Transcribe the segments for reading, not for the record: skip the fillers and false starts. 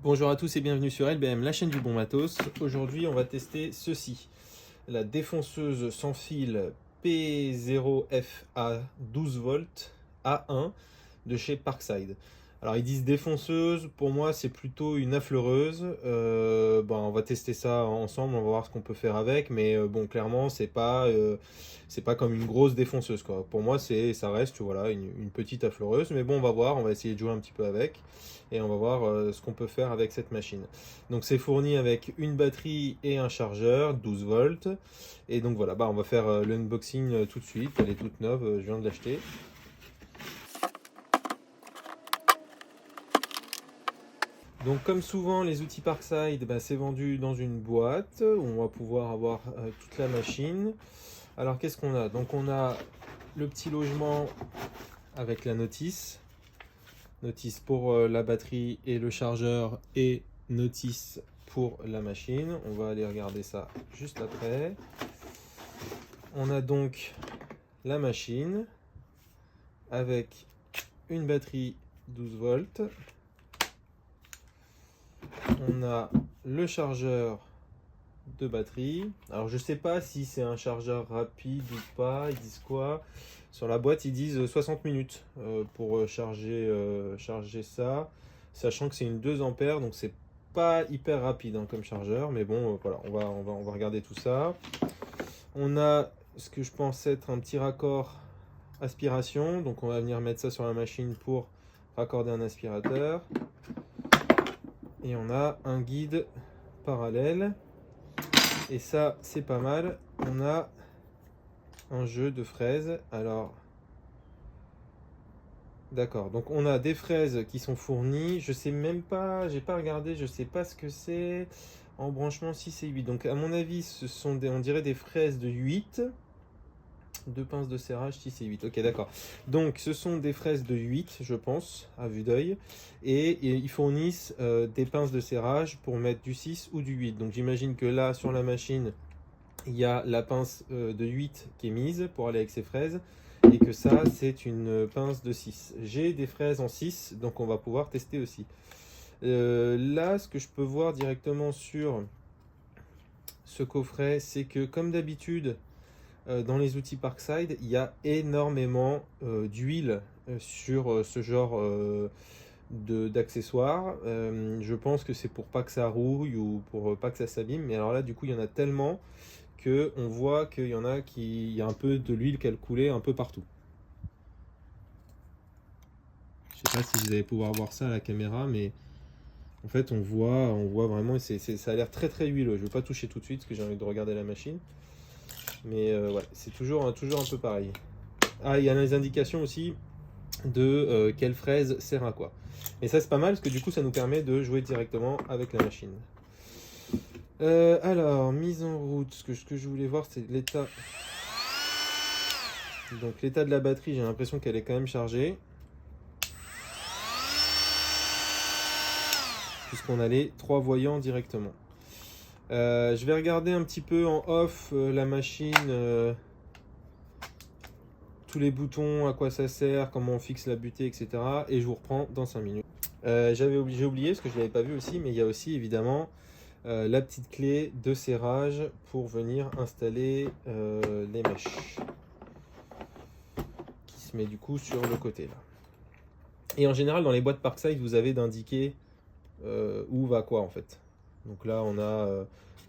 Bonjour à tous et bienvenue sur LBM, la chaîne du bon matos. Aujourd'hui, on va tester ceci. La défonceuse sans fil P0FA 12 volts A1 de chez Parkside. Alors ils disent défonceuse, pour moi c'est plutôt une affleureuse. On va tester ça ensemble, on va voir ce qu'on peut faire avec, mais bon clairement c'est pas comme une grosse défonceuse quoi. Pour moi ça reste voilà une petite affleureuse, mais bon on va voir, on va essayer de jouer un petit peu avec et on va voir ce qu'on peut faire avec cette machine. Donc c'est fourni avec une batterie et un chargeur 12 volts. Et donc voilà, on va faire l'unboxing tout de suite. Elle est toute neuve, je viens de l'acheter. Donc comme souvent les outils Parkside, c'est vendu dans une boîte où on va pouvoir avoir toute la machine. Alors qu'est-ce qu'on a? Donc on a le petit logement avec la notice. Notice pour la batterie et le chargeur et notice pour la machine. On va aller regarder ça juste après. On a donc la machine avec une batterie 12 volts. On a le chargeur de batterie. Alors je sais pas si c'est un chargeur rapide ou pas, ils disent quoi? Sur la boîte ils disent 60 minutes pour charger ça, sachant que c'est une 2 ampères, donc c'est pas hyper rapide comme chargeur, mais bon voilà, on va regarder tout ça. On a ce que je pense être un petit raccord aspiration, donc on va venir mettre ça sur la machine pour raccorder un aspirateur. Et on a un guide parallèle. Et ça, c'est pas mal. On a un jeu de fraises. Alors, d'accord. Donc, on a des fraises qui sont fournies. Je sais même pas, j'ai pas regardé, je sais pas ce que c'est. En branchement 6 et 8. Donc, à mon avis, ce sont on dirait des fraises de 8. Deux pinces de serrage 6 et 8. Ok, d'accord. Donc, ce sont des fraises de 8, je pense, à vue d'œil. Et ils fournissent des pinces de serrage pour mettre du 6 ou du 8. Donc, j'imagine que là, sur la machine, il y a la pince de 8 qui est mise pour aller avec ces fraises. Et que ça, c'est une pince de 6. J'ai des fraises en 6, donc on va pouvoir tester aussi. Là, ce que je peux voir directement sur ce coffret, c'est que, comme d'habitude, dans les outils Parkside, il y a énormément d'huile sur ce genre d'accessoires. Je pense que c'est pour pas que ça rouille ou pour pas que ça s'abîme. Mais alors là, du coup, il y en a tellement que on voit qu'il y en a il y a un peu de l'huile qui a coulé un peu partout. Je sais pas si vous allez pouvoir voir ça à la caméra, mais en fait, on voit vraiment, ça a l'air très très huileux. Je vais pas toucher tout de suite parce que j'ai envie de regarder la machine. Mais ouais, c'est toujours un peu pareil. Ah, il y a les indications aussi de quelle fraise sert à quoi. Et ça, c'est pas mal parce que du coup, ça nous permet de jouer directement avec la machine. Alors, mise en route. Ce que je voulais voir, c'est l'état. Donc, l'état de la batterie, j'ai l'impression qu'elle est quand même chargée. Puisqu'on a les 3 voyants directement. Je vais regarder un petit peu en off la machine. Tous les boutons, à quoi ça sert, comment on fixe la butée, etc. Et je vous reprends dans 5 minutes. J'ai oublié, parce que je ne l'avais pas vu aussi, mais il y a aussi évidemment la petite clé de serrage pour venir installer les mèches. Qui se met du coup sur le côté là. Et en général, dans les boîtes Parkside, vous avez d'indiquer où va quoi en fait. Donc là, on a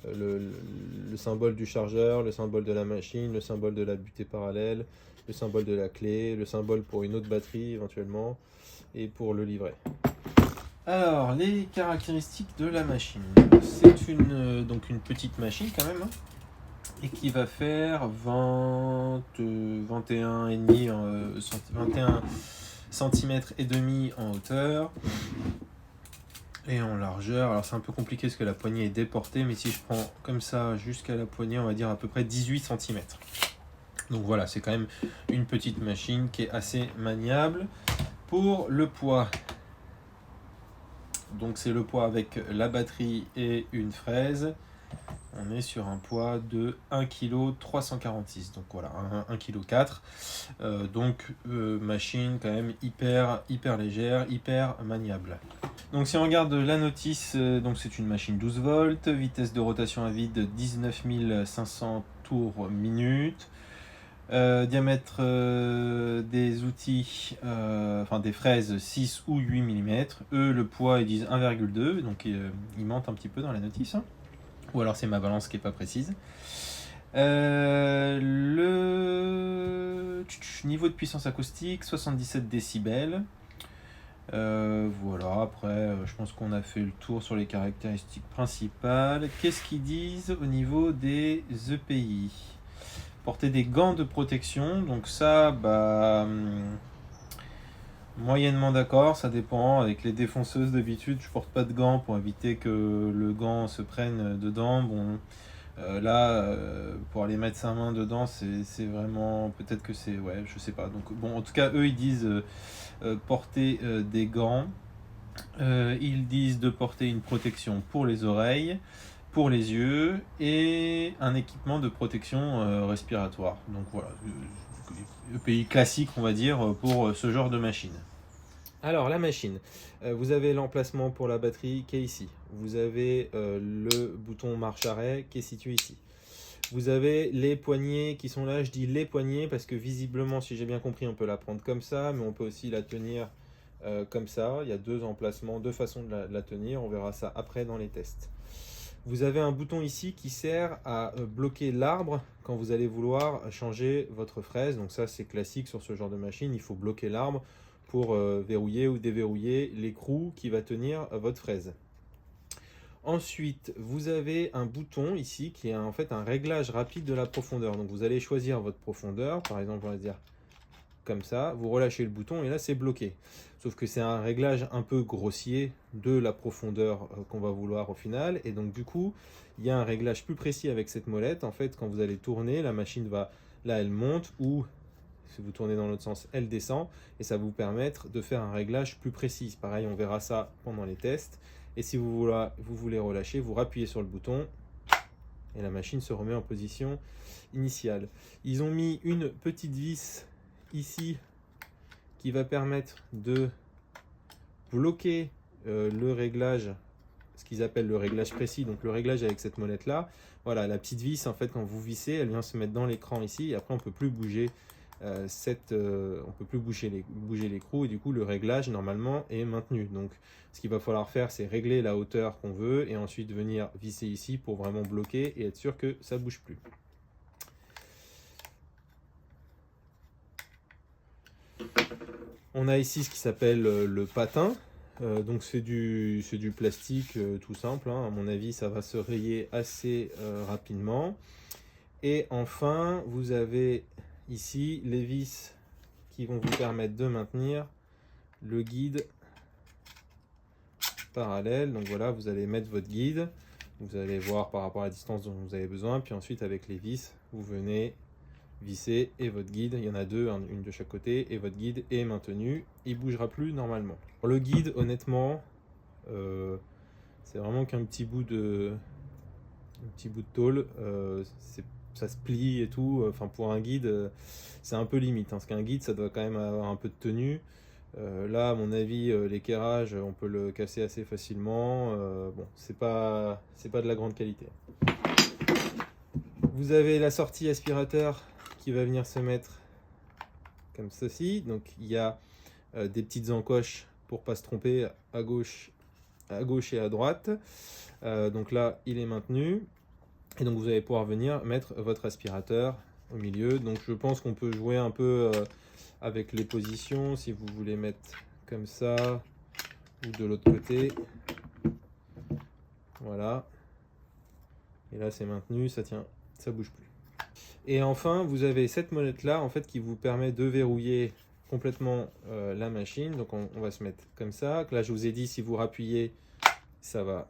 le symbole du chargeur, le symbole de la machine, le symbole de la butée parallèle, le symbole de la clé, le symbole pour une autre batterie éventuellement, et pour le livret. Alors, les caractéristiques de la machine. C'est donc une petite machine quand même, et qui va faire 21 cm et demi en hauteur. Et en largeur, alors c'est un peu compliqué parce que la poignée est déportée, mais si je prends comme ça jusqu'à la poignée, on va dire à peu près 18 cm. Donc voilà, c'est quand même une petite machine qui est assez maniable. Pour le poids, donc c'est le poids avec la batterie et une fraise. On est sur un poids de 1,346 kg. Donc voilà, 1,4 kg. Donc machine quand même hyper légère, hyper maniable. Donc si on regarde la notice, donc c'est une machine 12 volts, vitesse de rotation à vide 19 500 tours minute. Diamètre des outils, enfin des fraises 6 ou 8 mm. Eux, le poids, ils disent 1,2, donc ils mentent un petit peu dans la notice. Hein. Ou alors c'est ma balance qui n'est pas précise. Le niveau de puissance acoustique, 77 décibels. Voilà, après, je pense qu'on a fait le tour sur les caractéristiques principales. Qu'est-ce qu'ils disent au niveau des EPI? Porter des gants de protection, donc ça, moyennement d'accord, ça dépend. Avec les défonceuses d'habitude, je porte pas de gants pour éviter que le gant se prenne dedans. Bon, là, pour aller mettre sa main dedans, c'est vraiment, peut-être que c'est, ouais, je sais pas. Donc bon, en tout cas, eux, ils disent porter des gants. Ils disent de porter une protection pour les oreilles, pour les yeux et un équipement de protection respiratoire. Donc voilà, EPI classique, on va dire, pour ce genre de machine. Alors la machine, vous avez l'emplacement pour la batterie qui est ici. Vous avez le bouton marche-arrêt qui est situé ici. Vous avez les poignées qui sont là, je dis les poignées parce que visiblement, si j'ai bien compris, on peut la prendre comme ça, mais on peut aussi la tenir comme ça. Il y a deux emplacements, deux façons de la tenir, on verra ça après dans les tests. Vous avez un bouton ici qui sert à bloquer l'arbre quand vous allez vouloir changer votre fraise. Donc ça, c'est classique sur ce genre de machine, il faut bloquer l'arbre pour verrouiller ou déverrouiller l'écrou qui va tenir votre fraise. Ensuite, vous avez un bouton ici qui est en fait un réglage rapide de la profondeur. Donc vous allez choisir votre profondeur, par exemple on va dire comme ça, vous relâchez le bouton et là c'est bloqué. Sauf que c'est un réglage un peu grossier de la profondeur qu'on va vouloir au final. Et donc du coup, il y a un réglage plus précis avec cette molette. En fait, quand vous allez tourner, la machine va, là elle monte ou si vous tournez dans l'autre sens, elle descend. Et ça va vous permettre de faire un réglage plus précis. Pareil, on verra ça pendant les tests. Et si vous voulez relâcher, vous rappuyez sur le bouton et la machine se remet en position initiale. Ils ont mis une petite vis ici qui va permettre de bloquer le réglage, ce qu'ils appellent le réglage précis, donc le réglage avec cette molette là. Voilà, la petite vis, en fait, quand vous vissez, elle vient se mettre dans l'écran ici et après on peut plus bouger on peut plus bouger l'écrou et du coup le réglage normalement est maintenu. Donc ce qu'il va falloir faire, c'est régler la hauteur qu'on veut et ensuite venir visser ici pour vraiment bloquer et être sûr que ça bouge plus. On a ici ce qui s'appelle le patin. Donc c'est du plastique tout simple. Hein. À mon avis, ça va se rayer assez rapidement. Et enfin, vous avez ici les vis qui vont vous permettre de maintenir le guide parallèle. Donc voilà, vous allez mettre votre guide. Vous allez voir par rapport à la distance dont vous avez besoin. Puis ensuite, avec les vis, vous venez visser et votre guide, il y en a deux, une de chaque côté, et votre guide est maintenu. Il ne bougera plus normalement. Le guide, honnêtement, c'est vraiment qu'un petit bout de tôle. Ça se plie et tout. Enfin, pour un guide, c'est un peu limite. Hein, parce qu'un guide, ça doit quand même avoir un peu de tenue. Là, à mon avis, l'équerrage, on peut le casser assez facilement. Bon, c'est pas de la grande qualité. Vous avez la sortie aspirateur qui va venir se mettre comme ceci. Donc, il y a des petites encoches pour pas se tromper à gauche et à droite. Donc là, il est maintenu. Et donc, vous allez pouvoir venir mettre votre aspirateur au milieu. Donc, je pense qu'on peut jouer un peu avec les positions. Si vous voulez mettre comme ça ou de l'autre côté. Voilà. Et là, c'est maintenu. Ça tient, ça bouge plus. Et enfin, vous avez cette molette là en fait qui vous permet de verrouiller complètement la machine. Donc on va se mettre comme ça. Là, je vous ai dit, si vous rappuyez, ça va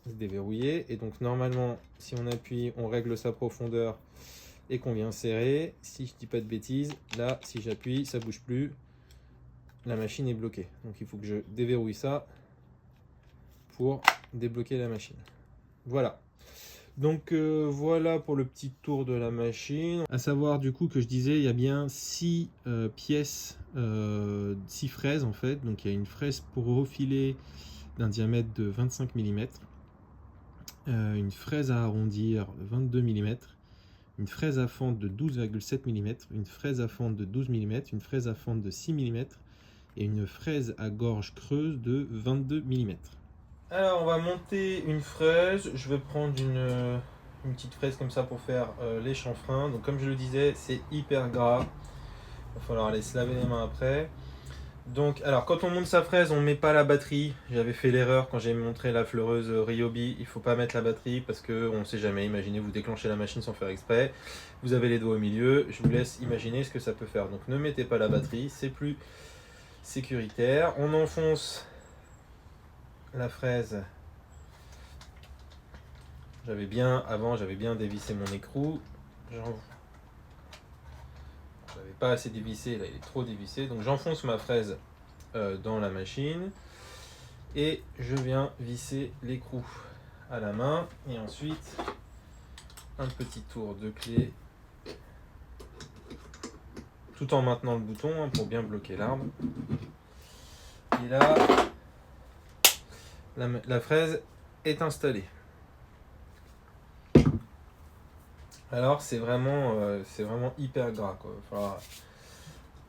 se déverrouiller. Et donc normalement, si on appuie, on règle sa profondeur et qu'on vient serrer. Si je dis pas de bêtises, là, si j'appuie, ça bouge plus. La machine est bloquée. Donc il faut que je déverrouille ça pour débloquer la machine. Voilà. Donc voilà pour le petit tour de la machine. À savoir du coup que je disais, il y a bien 6 pièces, 6 fraises en fait. Donc il y a une fraise pour refiler d'un diamètre de 25 mm, une fraise à arrondir de 22 mm, une fraise à fente de 12,7 mm, une fraise à fente de 12 mm, une fraise à fente de 6 mm et une fraise à gorge creuse de 22 mm. Alors on va monter une fraise, je vais prendre une petite fraise comme ça pour faire les chanfreins. Donc comme je le disais, c'est hyper gras, il va falloir aller se laver les mains après. Donc alors quand on monte sa fraise, on ne met pas la batterie. J'avais fait l'erreur quand j'ai montré la fleureuse Ryobi, il faut pas mettre la batterie parce qu'on ne sait jamais, imaginez vous déclenchez la machine sans faire exprès, vous avez les doigts au milieu, je vous laisse imaginer ce que ça peut faire. Donc ne mettez pas la batterie, c'est plus sécuritaire. On enfonce la fraise. Avant j'avais bien dévissé mon écrou. J'avais pas assez dévissé, là il est trop dévissé. Donc j'enfonce ma fraise dans la machine et je viens visser l'écrou à la main. Et ensuite un petit tour de clé tout en maintenant le bouton hein, pour bien bloquer l'arbre. Et là la fraise est installée. Alors c'est vraiment hyper gras quoi. Il va falloir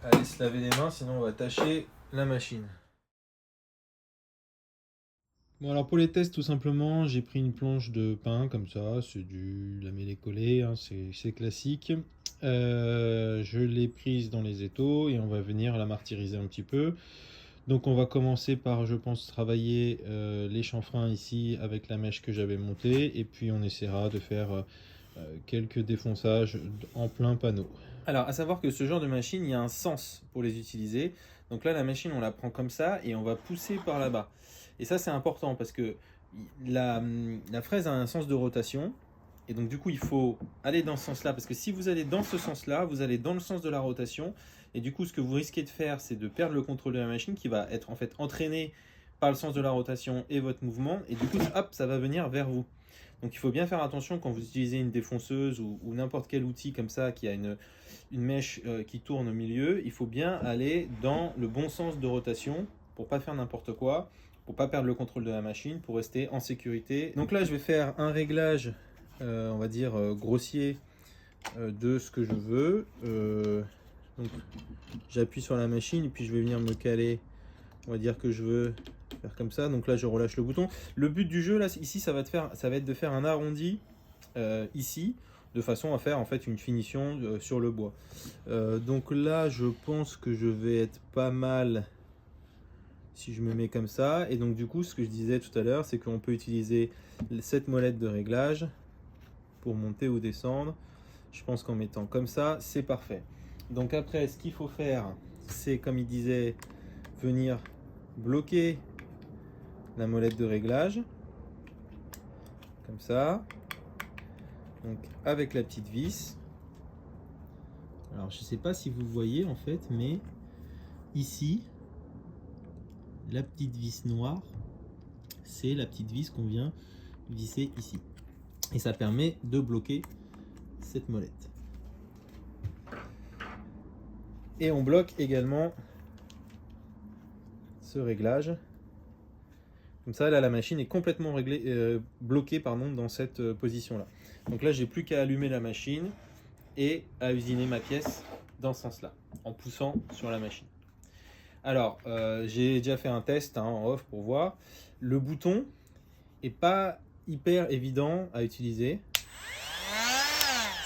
aller se laver les mains sinon on va tâcher la machine. Bon alors pour les tests tout simplement j'ai pris une planche de pain comme ça, c'est du lamellé-collé, hein, c'est classique. Je l'ai prise dans les étaux et on va venir la martyriser un petit peu. Donc on va commencer par je pense travailler les chanfreins ici avec la mèche que j'avais montée et puis on essaiera de faire quelques défonçages en plein panneau. Alors à savoir que ce genre de machine il y a un sens pour les utiliser. Donc là la machine on la prend comme ça et on va pousser par là-bas. Et ça c'est important parce que la fraise a un sens de rotation. Et donc du coup il faut aller dans ce sens-là. Parce que si vous allez dans ce sens-là, vous allez dans le sens de la rotation. Et du coup ce que vous risquez de faire c'est de perdre le contrôle de la machine qui va être en fait entraîné par le sens de la rotation et votre mouvement. Et du coup hop ça va venir vers vous. Donc il faut bien faire attention quand vous utilisez une défonceuse ou n'importe quel outil comme ça qui a une mèche qui tourne au milieu. Il faut bien aller dans le bon sens de rotation pour pas faire n'importe quoi, pour pas perdre le contrôle de la machine, pour rester en sécurité. Donc là je vais faire un réglage on va dire grossier de ce que je veux. Donc j'appuie sur la machine et puis je vais venir me caler, on va dire que je veux faire comme ça. Donc là je relâche le bouton. Le but du jeu là ici ça va être de faire un arrondi ici de façon à faire en fait une finition sur le bois. Donc là je pense que je vais être pas mal si je me mets comme ça. Et donc du coup ce que je disais tout à l'heure c'est qu'on peut utiliser cette molette de réglage pour monter ou descendre. Je pense qu'en mettant comme ça c'est parfait. Donc après ce qu'il faut faire c'est comme il disait venir bloquer la molette de réglage comme ça, donc avec la petite vis. Alors je sais pas si vous voyez en fait, mais ici la petite vis noire c'est la petite vis qu'on vient visser ici et ça permet de bloquer cette molette. Et on bloque également ce réglage. Comme ça, là, la machine est complètement bloquée dans cette position-là. Donc là, j'ai plus qu'à allumer la machine et à usiner ma pièce dans ce sens-là, en poussant sur la machine. Alors, j'ai déjà fait un test en off pour voir. Le bouton est pas hyper évident à utiliser.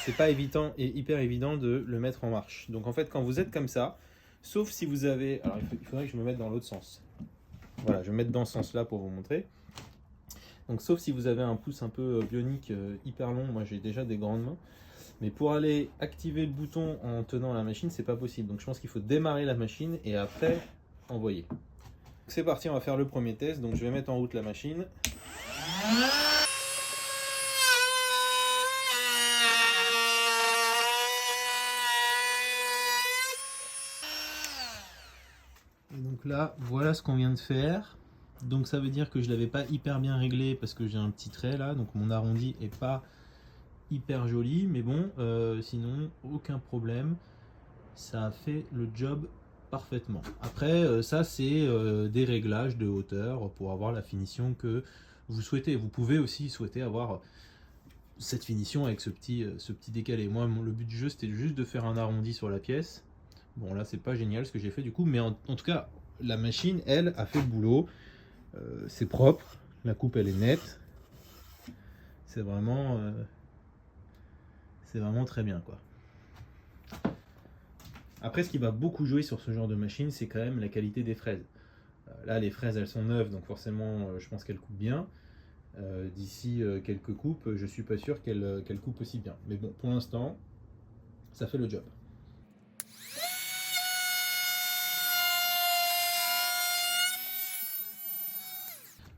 C'est pas hyper évident de le mettre en marche. Donc en fait, quand vous êtes comme ça, sauf si vous avez... Alors il faudrait que je me mette dans l'autre sens. Voilà, je vais me mettre dans ce sens-là pour vous montrer. Donc sauf si vous avez un pouce un peu bionique hyper long, moi j'ai déjà des grandes mains. Mais pour aller activer le bouton en tenant la machine, c'est pas possible. Donc je pense qu'il faut démarrer la machine et après envoyer. C'est parti, on va faire le premier test. Donc je vais mettre en route la machine. Et donc là, voilà ce qu'on vient de faire. Donc ça veut dire que je l'avais pas hyper bien réglé parce que j'ai un petit trait là, donc mon arrondi est pas hyper joli, mais bon, sinon aucun problème, ça a fait le job parfaitement. Après, ça c'est des réglages de hauteur pour avoir la finition que vous souhaitez. Vous pouvez aussi souhaiter avoir cette finition avec ce petit décalé. Moi, le but du jeu c'était juste de faire un arrondi sur la pièce. Bon là c'est pas génial ce que j'ai fait du coup, mais en tout cas la machine elle a fait le boulot. C'est propre, la coupe elle est nette, c'est vraiment très bien quoi. Après, ce qui va beaucoup jouer sur ce genre de machine, c'est quand même la qualité des fraises. Là, les fraises, elles sont neuves, donc forcément, je pense qu'elles coupent bien. D'ici quelques coupes, je suis pas sûr qu'elles coupent aussi bien. Mais bon, pour l'instant, ça fait le job.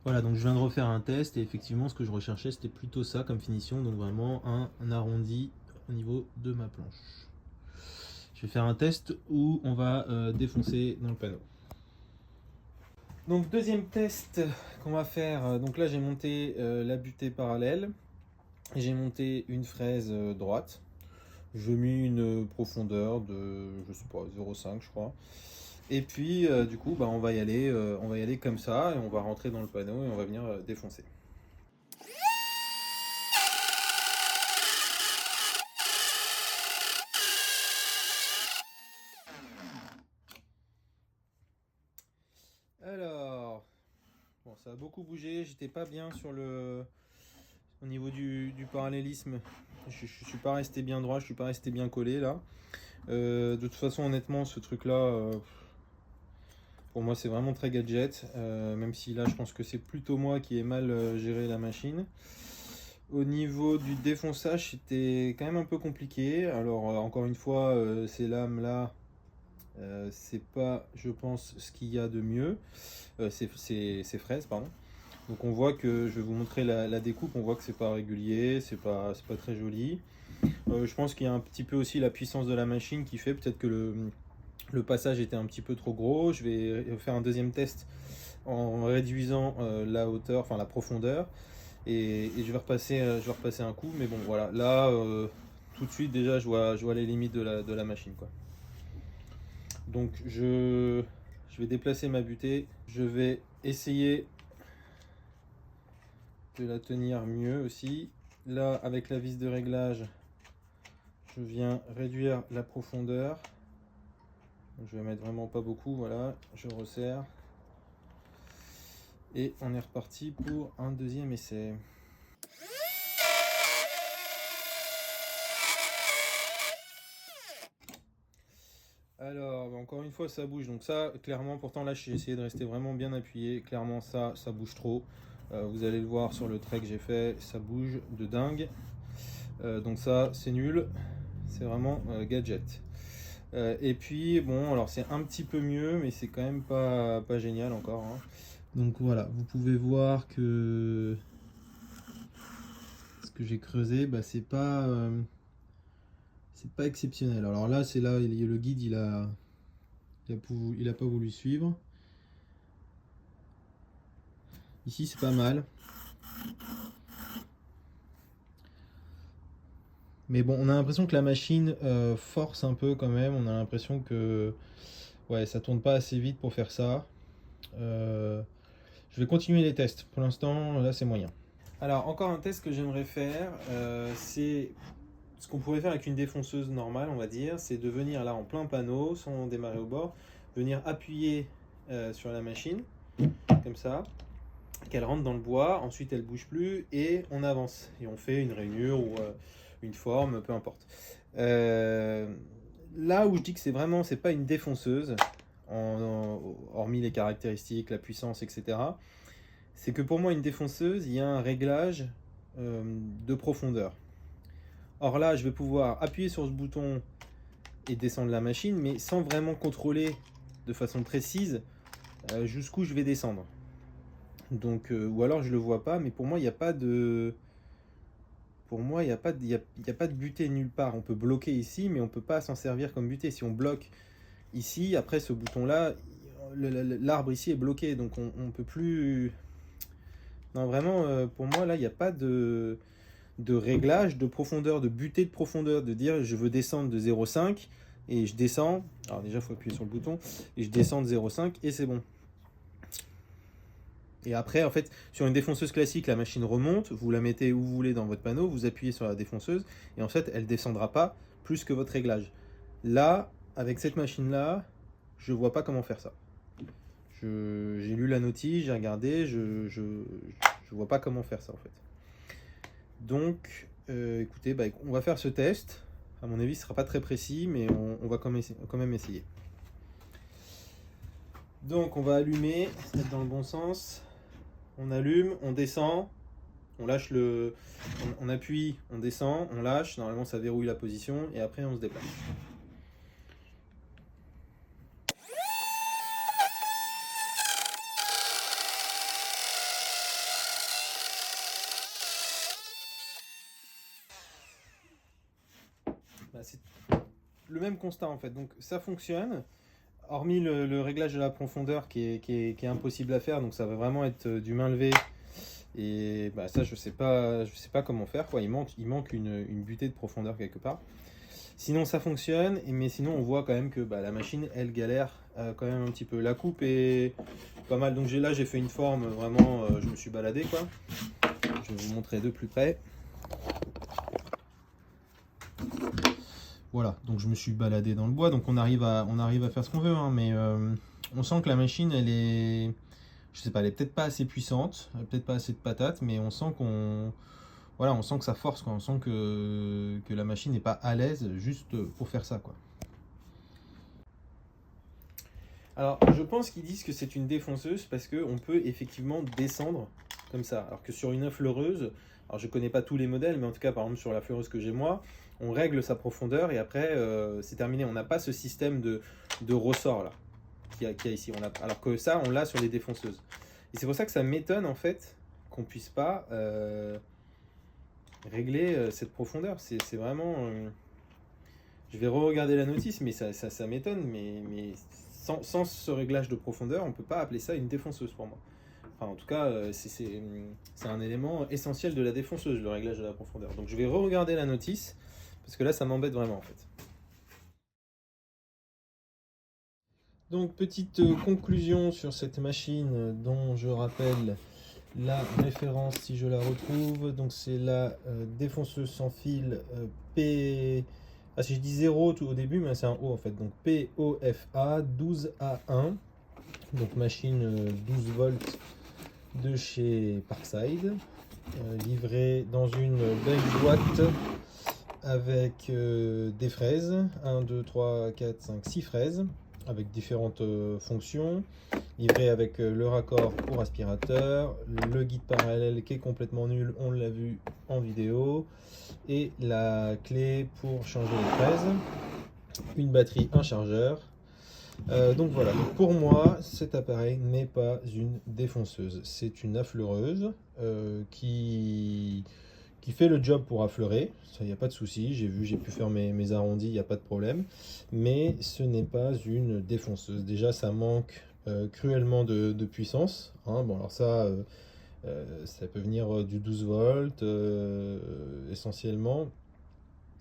Voilà, donc je viens de refaire un test et effectivement, ce que je recherchais, c'était plutôt ça comme finition, donc vraiment un arrondi au niveau de ma planche. Je vais faire un test où on va défoncer dans le panneau. Donc deuxième test qu'on va faire, donc là j'ai monté la butée parallèle, j'ai monté une fraise droite, j'ai mis une profondeur de, je sais pas, 0,5 je crois, et puis du coup bah, on va y aller comme ça, et on va rentrer dans le panneau et on va venir défoncer. Alors, bon, ça a beaucoup bougé, j'étais pas bien au niveau du parallélisme, je suis pas resté bien droit, je suis pas resté bien collé là. De toute façon, honnêtement, ce truc là, pour moi c'est vraiment très gadget, même si là je pense que c'est plutôt moi qui ai mal géré la machine. Au niveau du défonçage, c'était quand même un peu compliqué. Alors encore une fois, ces lames là, c'est pas, je pense, ce qu'il y a de mieux. Ces fraises, pardon. Donc on voit que, je vais vous montrer la découpe, on voit que c'est pas régulier, c'est pas très joli. Je pense qu'il y a un petit peu aussi la puissance de la machine qui fait peut-être que le passage était un petit peu trop gros. Je vais faire un deuxième test en réduisant la hauteur, enfin la profondeur, et je vais repasser un coup. Mais bon voilà, là tout de suite déjà je vois les limites de la machine quoi. Donc je vais déplacer ma butée, je vais essayer de la tenir mieux aussi. Là avec la vis de réglage, je viens réduire la profondeur. Donc, je vais mettre vraiment pas beaucoup, voilà, je resserre. Et on est reparti pour un deuxième essai. Alors, encore une fois, ça bouge. Donc ça, clairement, pourtant là, j'ai essayé de rester vraiment bien appuyé. Clairement, ça bouge trop. Vous allez le voir sur le trait que j'ai fait, ça bouge de dingue. Donc ça, c'est nul. C'est vraiment gadget. Et puis, bon, alors c'est un petit peu mieux, mais c'est quand même pas génial encore. Hein. Donc voilà, vous pouvez voir que ce que j'ai creusé, bah, c'est pas exceptionnel. Alors là, c'est là, le guide, il a pas voulu suivre. Ici, c'est pas mal. Mais bon, on a l'impression que la machine force un peu quand même. On a l'impression que ouais, ça tourne pas assez vite pour faire ça. Je vais continuer les tests. Pour l'instant, là, c'est moyen. Alors, encore un test que j'aimerais faire, c'est ce qu'on pourrait faire avec une défonceuse normale, on va dire, c'est de venir là en plein panneau, sans démarrer au bord, venir appuyer sur la machine, comme ça, qu'elle rentre dans le bois, ensuite elle bouge plus, et on avance. Et on fait une rainure ou une forme, peu importe. Là où je dis que c'est pas une défonceuse, hormis les caractéristiques, la puissance, etc., c'est que pour moi, une défonceuse, il y a un réglage de profondeur. Or là, je vais pouvoir appuyer sur ce bouton et descendre la machine, mais sans vraiment contrôler de façon précise jusqu'où je vais descendre. Donc, ou alors je le vois pas, mais pour moi, il n'y a pas de... Pour moi, il n'y a pas de butée nulle part. On peut bloquer ici, mais on peut pas s'en servir comme butée. Si on bloque ici, après ce bouton-là, l'arbre ici est bloqué, donc on peut plus... Non, vraiment, pour moi, là, il n'y a pas de réglage de profondeur, de butée de profondeur, de dire je veux descendre de 0,5 et je descends. Alors déjà, il faut appuyer sur le bouton et je descends de 0,5 et c'est bon. Et après, en fait, sur une défonceuse classique, la machine remonte, vous la mettez où vous voulez dans votre panneau, vous appuyez sur la défonceuse et en fait, elle ne descendra pas plus que votre réglage. Là, avec cette machine-là, je vois pas comment faire ça. J'ai lu la notice, j'ai regardé, je vois pas comment faire ça en fait. Donc, écoutez, on va faire ce test. À mon avis, ce sera pas très précis, mais on va quand même essayer. Donc, on va allumer, se mettre dans le bon sens. On allume, on descend, on lâche on appuie, on descend, on lâche. Normalement, ça verrouille la position et après, on se déplace. C'est le même constat en fait. Donc ça fonctionne, hormis le réglage de la profondeur qui est impossible à faire. Donc ça va vraiment être du main levée. Et ça je sais pas comment faire quoi. Il manque une butée de profondeur quelque part. Sinon ça fonctionne, mais sinon on voit quand même que la machine elle galère quand même un petit peu. La coupe est pas mal. Donc là j'ai fait une forme vraiment, je me suis baladé quoi. Je vais vous montrer de plus près. Voilà, donc je me suis baladé dans le bois, donc on arrive à faire ce qu'on veut, hein, mais on sent que la machine, elle est, je sais pas, elle est peut-être pas assez puissante, peut-être pas assez de patates, mais on sent voilà, on sent que ça force, quoi. On sent que la machine n'est pas à l'aise juste pour faire ça, quoi. Alors, je pense qu'ils disent que c'est une défonceuse parce qu'on peut effectivement descendre comme ça, alors que sur une fleureuse, alors je connais pas tous les modèles, mais en tout cas, par exemple, sur la fleureuse que j'ai moi, on règle sa profondeur et après, c'est terminé. On n'a pas ce système de ressort là qu'il y a ici. Alors que ça, on l'a sur les défonceuses. Et c'est pour ça que ça m'étonne en fait qu'on puisse pas régler cette profondeur. C'est vraiment... je vais re-regarder la notice, mais ça m'étonne. Mais sans ce réglage de profondeur, on peut pas appeler ça une défonceuse pour moi. Enfin, en tout cas, c'est un élément essentiel de la défonceuse, le réglage de la profondeur. Donc je vais re-regarder la notice, parce que là, ça m'embête vraiment en fait. Donc, petite conclusion sur cette machine dont je rappelle la référence si je la retrouve. Donc, c'est la défonceuse sans fil P... Ah, si je dis 0 tout au début, mais c'est un O en fait. Donc, POFA 12A1. Donc, machine 12 volts de chez Parkside. Livrée dans une belle boîte avec des fraises. 1, 2, 3, 4, 5, 6 fraises. Avec différentes fonctions, livré avec le raccord pour aspirateur, le guide parallèle qui est complètement nul, on l'a vu en vidéo, et la clé pour changer les fraises, une batterie, un chargeur. Donc voilà, donc pour moi cet appareil n'est pas une défonceuse, c'est une affleureuse qui fait le job pour affleurer, ça il n'y a pas de souci, j'ai pu faire mes arrondis, il n'y a pas de problème, mais ce n'est pas une défonceuse. Déjà ça manque cruellement de puissance, hein. Bon alors ça peut venir du 12 volts essentiellement,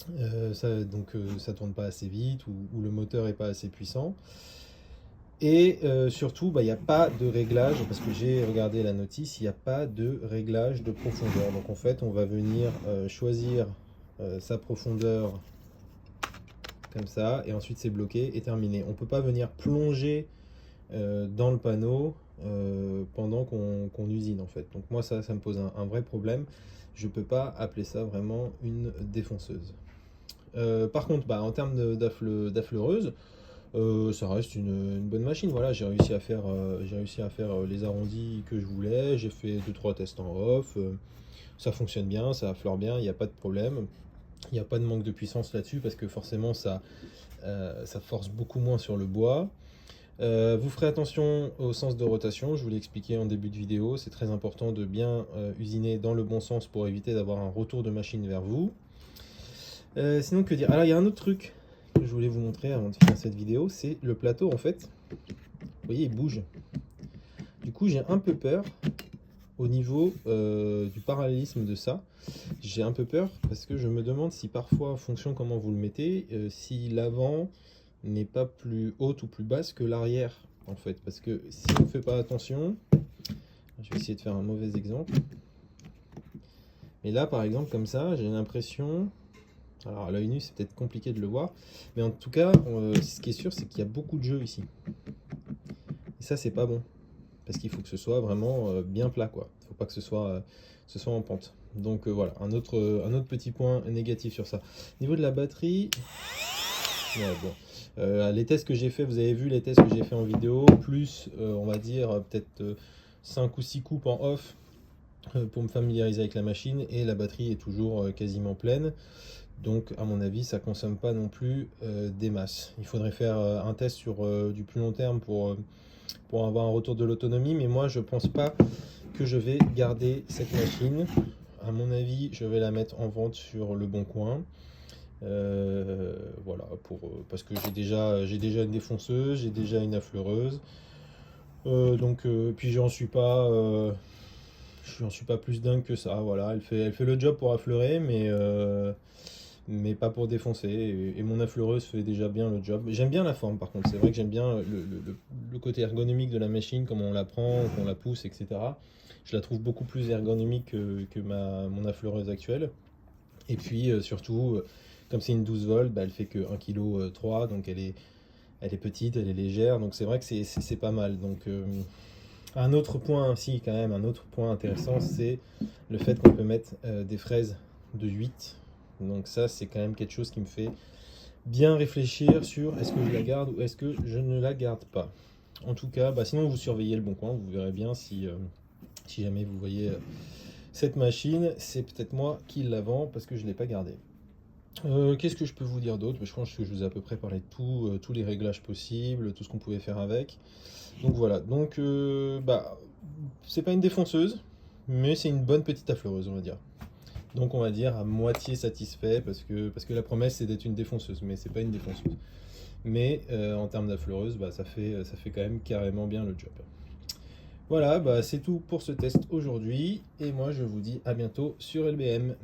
donc ça tourne pas assez vite ou le moteur est pas assez puissant. Et surtout, il n'y a pas de réglage, parce que j'ai regardé la notice, il n'y a pas de réglage de profondeur. Donc en fait, on va venir choisir sa profondeur comme ça, et ensuite c'est bloqué et terminé. On ne peut pas venir plonger dans le panneau pendant qu'on usine en fait. Donc moi ça me pose un vrai problème. Je ne peux pas appeler ça vraiment une défonceuse. Par contre, en termes d'affleureuse, ça reste une bonne machine. Voilà, j'ai réussi à faire les arrondis que je voulais. J'ai fait 2-3 tests en off. Ça fonctionne bien, ça affleure bien, il n'y a pas de problème. Il n'y a pas de manque de puissance là-dessus parce que forcément ça force beaucoup moins sur le bois. Vous ferez attention au sens de rotation, je vous l'ai expliqué en début de vidéo. C'est très important de bien usiner dans le bon sens pour éviter d'avoir un retour de machine vers vous. Sinon, que dire? Alors, il y a un autre truc que je voulais vous montrer avant de finir cette vidéo, c'est le plateau en fait. Vous voyez, il bouge. Du coup, j'ai un peu peur au niveau du parallélisme de ça. J'ai un peu peur parce que je me demande si parfois, en fonction comment vous le mettez, si l'avant n'est pas plus haute ou plus basse que l'arrière, en fait. Parce que si on ne fait pas attention, je vais essayer de faire un mauvais exemple. Mais là, par exemple, comme ça, j'ai l'impression... Alors, à l'œil nu, c'est peut-être compliqué de le voir. Mais en tout cas, ce qui est sûr, c'est qu'il y a beaucoup de jeu ici. Et ça, c'est pas bon. Parce qu'il faut que ce soit vraiment bien plat, quoi. Il ne faut pas que ce soit en pente. Donc voilà, un autre petit point négatif sur ça. Au niveau de la batterie, ouais, bon. Les tests que j'ai fait, vous avez vu les tests que j'ai fait en vidéo, plus on va dire peut-être 5 ou 6 coupes en off pour me familiariser avec la machine, et la batterie est toujours quasiment pleine. Donc à mon avis, ça consomme pas non plus des masses. Il faudrait faire un test sur du plus long terme pour avoir un retour de l'autonomie, mais moi je pense pas que je vais garder cette machine. À mon avis, je vais la mettre en vente sur Le Bon Coin. Voilà, parce que j'ai déjà une défonceuse, j'ai déjà une affleureuse. Puis j'en suis pas plus dingue que ça. Voilà, elle fait le job pour affleurer, mais pas pour défoncer. Et mon affleureuse fait déjà bien le job. J'aime bien la forme, par contre. C'est vrai que j'aime bien le côté ergonomique de la machine, comment on la prend, qu'on la pousse, etc. Je la trouve beaucoup plus ergonomique que mon affleureuse actuelle. Et puis surtout, comme c'est une 12 volts, bah, elle fait que 1,3 kg, donc elle est petite, elle est légère, donc c'est vrai que c'est pas mal. Donc un autre point, si quand même, un autre point intéressant, c'est le fait qu'on peut mettre des fraises de 8. Donc ça, c'est quand même quelque chose qui me fait bien réfléchir sur est-ce que je la garde ou est-ce que je ne la garde pas. En tout cas, bah, sinon vous surveillez Le Bon Coin, vous verrez bien si jamais vous voyez cette machine, c'est peut-être moi qui la vends parce que je ne l'ai pas gardée. Qu'est-ce que je peux vous dire d'autre? Je pense que je vous ai à peu près parlé de tout, tous les réglages possibles, tout ce qu'on pouvait faire avec. Donc voilà, donc bah, c'est pas une défonceuse, mais c'est une bonne petite affleureuse, on va dire. Donc on va dire à moitié satisfait parce que la promesse c'est d'être une défonceuse, mais c'est pas une défonceuse. Mais en termes d'affleureuse, bah, ça fait quand même carrément bien le job. Voilà, bah, c'est tout pour ce test aujourd'hui, et moi je vous dis à bientôt sur LBM.